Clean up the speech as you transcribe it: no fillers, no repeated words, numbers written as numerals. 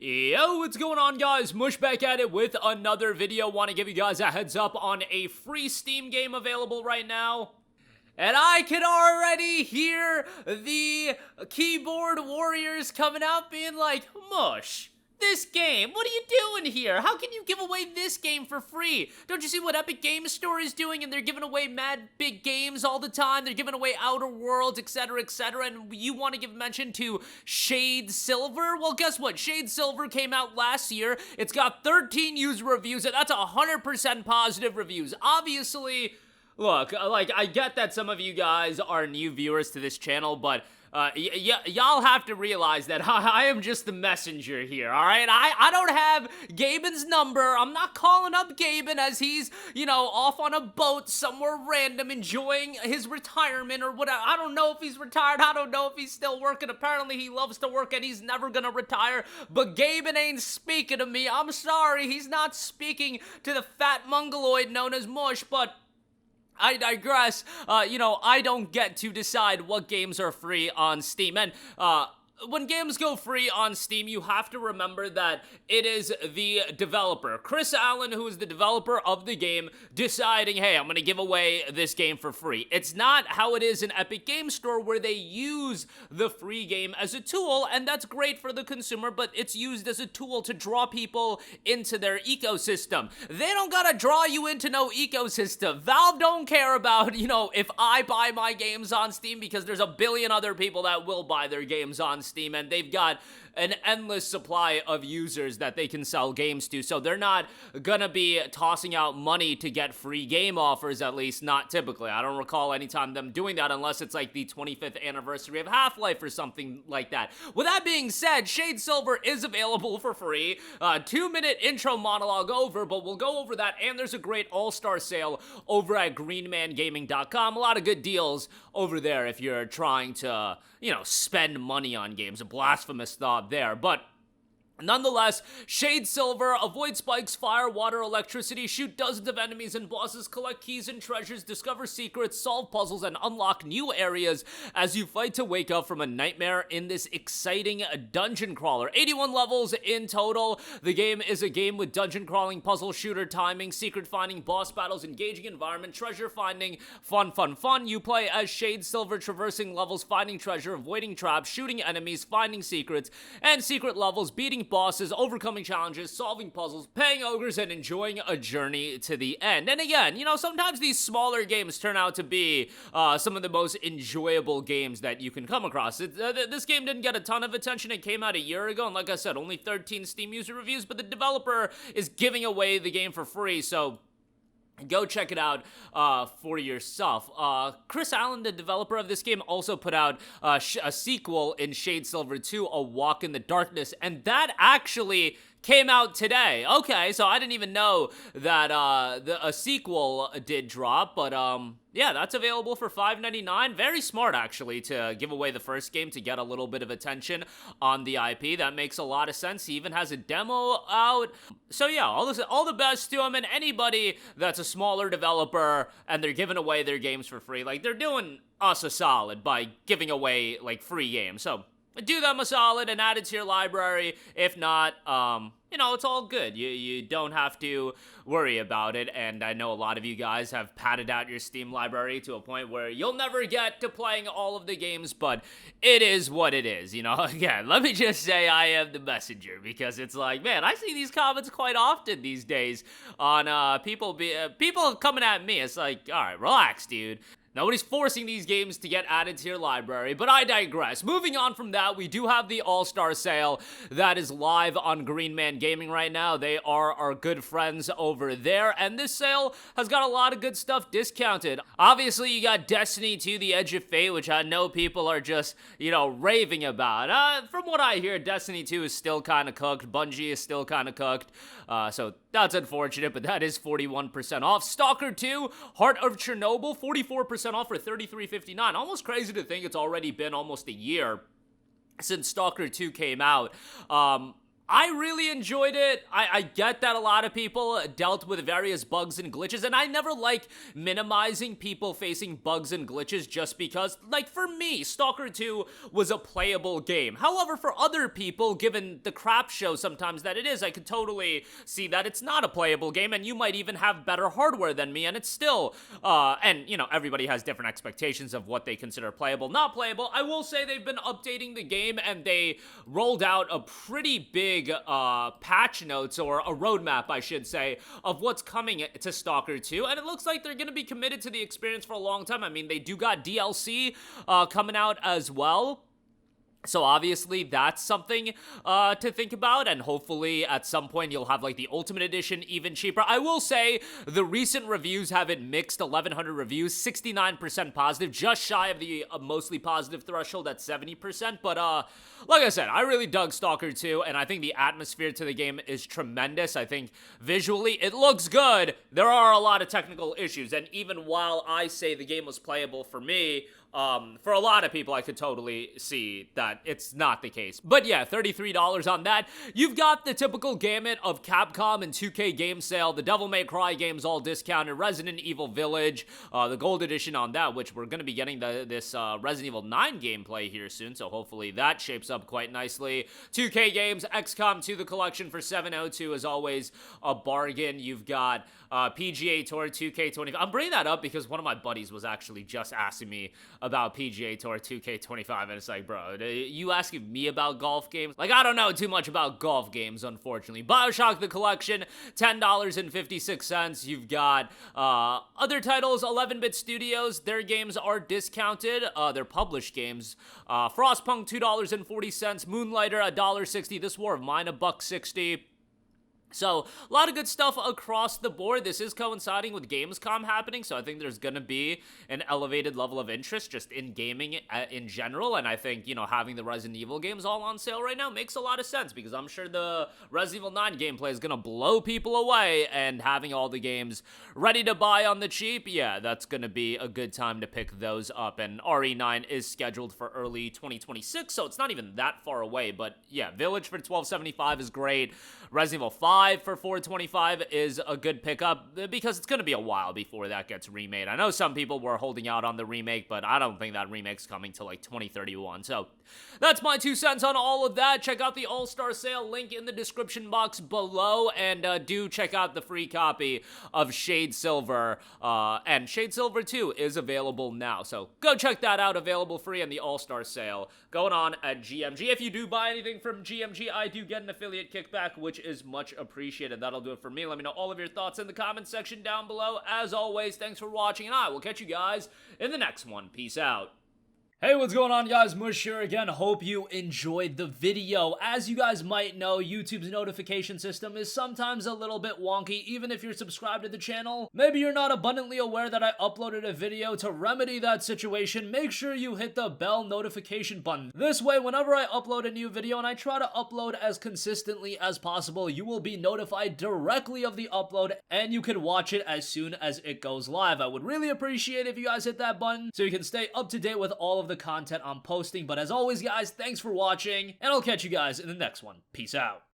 Yo, what's going on, guys? Mush back at it with another video. Want to give you guys a heads up on a free Steam game available right now. And I can already hear the keyboard warriors coming out being like, Mush, this game, what are you doing here? How can you give away this game for free? Don't you see what Epic Games Store is doing? And they're giving away mad big games all the time. They're giving away Outer Worlds, etc., etc. And you want to give mention to Shade Silver? Well, guess what? Shade Silver came out last year. It's got 13 user reviews, and that's 100% positive reviews. Obviously, look, I get that some of you guys are new viewers to this channel, but y'all have to realize that I am just the messenger here, alright? I don't have Gaben's number. I'm not calling up Gaben as he's, off on a boat somewhere random enjoying his retirement or whatever. I don't know if he's retired. I don't know if he's still working. Apparently, he loves to work and he's never gonna retire. But Gaben ain't speaking to me. I'm sorry. He's not speaking to the fat mongoloid known as Mush, but I digress. I don't get to decide what games are free on Steam. And, when games go free on Steam, you have to remember that it is the developer, Chris Allen, who is the developer of the game, deciding, hey, I'm going to give away this game for free. It's not how it is in Epic Games Store, where they use the free game as a tool, and that's great for the consumer, but it's used as a tool to draw people into their ecosystem. They don't got to draw you into no ecosystem. Valve don't care about, if I buy my games on Steam, because there's a billion other people that will buy their games on Steam, and they've got an endless supply of users that they can sell games to, so they're not gonna be tossing out money to get free game offers, at least not typically. I don't recall any time them doing that unless it's like the 25th anniversary of Half-Life or something like that. With that being said, Shade Silver is available for free. 2-minute intro monologue over, but we'll go over that, and there's a great all-star sale over at greenmangaming.com. A lot of good deals over there if you're trying to, spend money on games. A blasphemous thought there, but nonetheless, Shade Silver, avoid spikes, fire, water, electricity, shoot dozens of enemies and bosses, collect keys and treasures, discover secrets, solve puzzles, and unlock new areas as you fight to wake up from a nightmare in this exciting dungeon crawler. 81 levels in total. The game is a game with dungeon crawling, puzzle shooter, timing, secret finding, boss battles, engaging environment, treasure finding, fun. You play as Shade Silver, traversing levels, finding treasure, avoiding traps, shooting enemies, finding secrets, and secret levels, beating bosses, overcoming challenges, solving puzzles, paying ogres, and enjoying a journey to the end. And again, sometimes these smaller games turn out to be some of the most enjoyable games that you can come across. This game didn't get a ton of attention. It came out a year ago, and like I said, only 13 Steam user reviews, but the developer is giving away the game for free, so go check it out for yourself. Chris Allen, the developer of this game, also put out a sequel in Shade Silver 2, A Walk in the Darkness, and that actually came out today. Okay, so I didn't even know that a sequel did drop, but yeah, that's available for $5.99. Very smart, actually, to give away the first game to get a little bit of attention on the IP. That makes a lot of sense. He even has a demo out. So yeah, all the best to him, and anybody that's a smaller developer and they're giving away their games for free. Like, they're doing us a solid by giving away, like, free games. So do them a solid and add it to your library. If not, it's all good. You don't have to worry about it, and I know a lot of you guys have padded out your Steam library to a point where you'll never get to playing all of the games, but it is what it is, Again, let me just say I am the messenger, because it's like, man, I see these comments quite often these days on people coming at me. It's like, all right, relax, dude. Nobody's forcing these games to get added to your library, but I digress. Moving on from that, we do have the All-Star Sale that is live on Green Man Gaming right now. They are our good friends over there, and this sale has got a lot of good stuff discounted. Obviously, you got Destiny 2, The Edge of Fate, which I know people are just, raving about. From what I hear, Destiny 2 is still kind of cooked. Bungie is still kind of cooked, so that's unfortunate, but that is 41% off. Stalker 2, Heart of Chernobyl, 44% off for $33.59. Almost crazy to think it's already been almost a year since Stalker 2 came out. I really enjoyed it. I get that a lot of people dealt with various bugs and glitches, and I never like minimizing people facing bugs and glitches just because, like, for me, Stalker 2 was a playable game. However, for other people, given the crap show sometimes that it is, I could totally see that it's not a playable game, and you might even have better hardware than me, and it's still, and, you know, everybody has different expectations of what they consider playable, not playable. I will say they've been updating the game, and they rolled out a pretty big patch notes, or a roadmap, I should say, of what's coming to Stalker 2, and it looks like they're gonna be committed to the experience for a long time. I mean, they do got DLC coming out as well. So obviously that's something to think about, and hopefully at some point you'll have like the Ultimate Edition even cheaper. I will say the recent reviews have it mixed. 1,100 reviews, 69% positive, just shy of the mostly positive threshold at 70%. But like I said, I really dug Stalker 2, and I think the atmosphere to the game is tremendous. I think visually it looks good. There are a lot of technical issues, and even while I say the game was playable for me, for a lot of people, I could totally see that it's not the case. But yeah, $33 on that. You've got the typical gamut of Capcom and 2K game sale, the Devil May Cry games all discounted, Resident Evil Village, the Gold Edition on that, which we're going to be getting this Resident Evil 9 gameplay here soon, so hopefully that shapes up quite nicely. 2K games, XCOM 2 the collection for $702 is always a bargain. You've got PGA Tour 2K25. I'm bringing that up because one of my buddies was actually just asking me about PGA Tour 2K25, and it's like, bro, you asking me about golf games? Like, I don't know too much about golf games, unfortunately. BioShock the collection, $10.56. You've got other titles, 11-Bit Studios, their games are discounted, their published games. Frostpunk, $2.40, Moonlighter, $1.60, This War of Mine, $1.60. So, a lot of good stuff across the board. This is coinciding with Gamescom happening, so I think there's gonna be an elevated level of interest just in gaming in general, and I think, you know, having the Resident Evil games all on sale right now makes a lot of sense, because I'm sure the Resident Evil 9 gameplay is gonna blow people away, and having all the games ready to buy on the cheap, yeah, that's gonna be a good time to pick those up, and RE9 is scheduled for early 2026, so it's not even that far away, but yeah, Village for $12.75 is great. Resident Evil 5 for $4.25 is a good pickup, because it's going to be a while before that gets remade. I know some people were holding out on the remake, but I don't think that remake's coming till like 2031. So that's my 2 cents on all of that. Check out the All-Star Sale, link in the description box below, and do check out the free copy of Shade Silver, and Shade Silver 2 is available now. So go check that out, available free, and the All-Star Sale going on at GMG. If you do buy anything from GMG, I do get an affiliate kickback, which is much appreciated. That'll do it for me. Let me know all of your thoughts in the comments section down below. As always, thanks for watching, and I will catch you guys in the next one. Peace out. Hey, what's going on, guys? Mush here again. Hope you enjoyed the video. As you guys might know, YouTube's notification system is sometimes a little bit wonky, even if you're subscribed to the channel. Maybe you're not abundantly aware that I uploaded a video. To remedy that situation, make sure you hit the bell notification button. This way, whenever I upload a new video, and I try to upload as consistently as possible, you will be notified directly of the upload, and you can watch it as soon as it goes live. I would really appreciate it if you guys hit that button so you can stay up to date with all of the content I'm posting. But as always, guys, thanks for watching, and I'll catch you guys in the next one. Peace out.